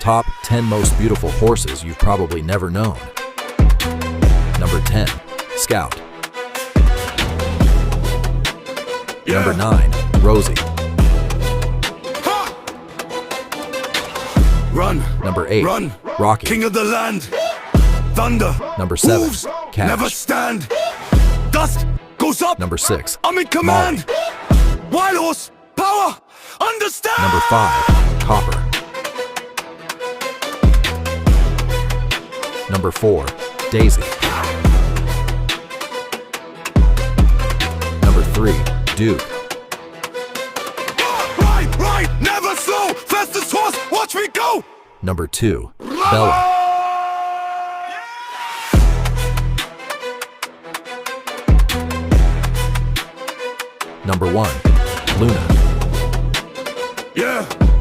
Top 10 most beautiful horses you've probably never known. Number 10, Scout. Number 9, Rosie. Run. Number 8, Run. Rocky. King of the land. Thunder. Number 7, Wolves Cash. never stand. Dust goes up. Number 6, I'm in command. Wild horse. Power. Understand. Number 5, Copper. Number 4, Daisy. Number 3, Duke. Right. Never slow. Fastest horse. Watch me go. Number 2, Bella. Number 1, Luna. Yeah.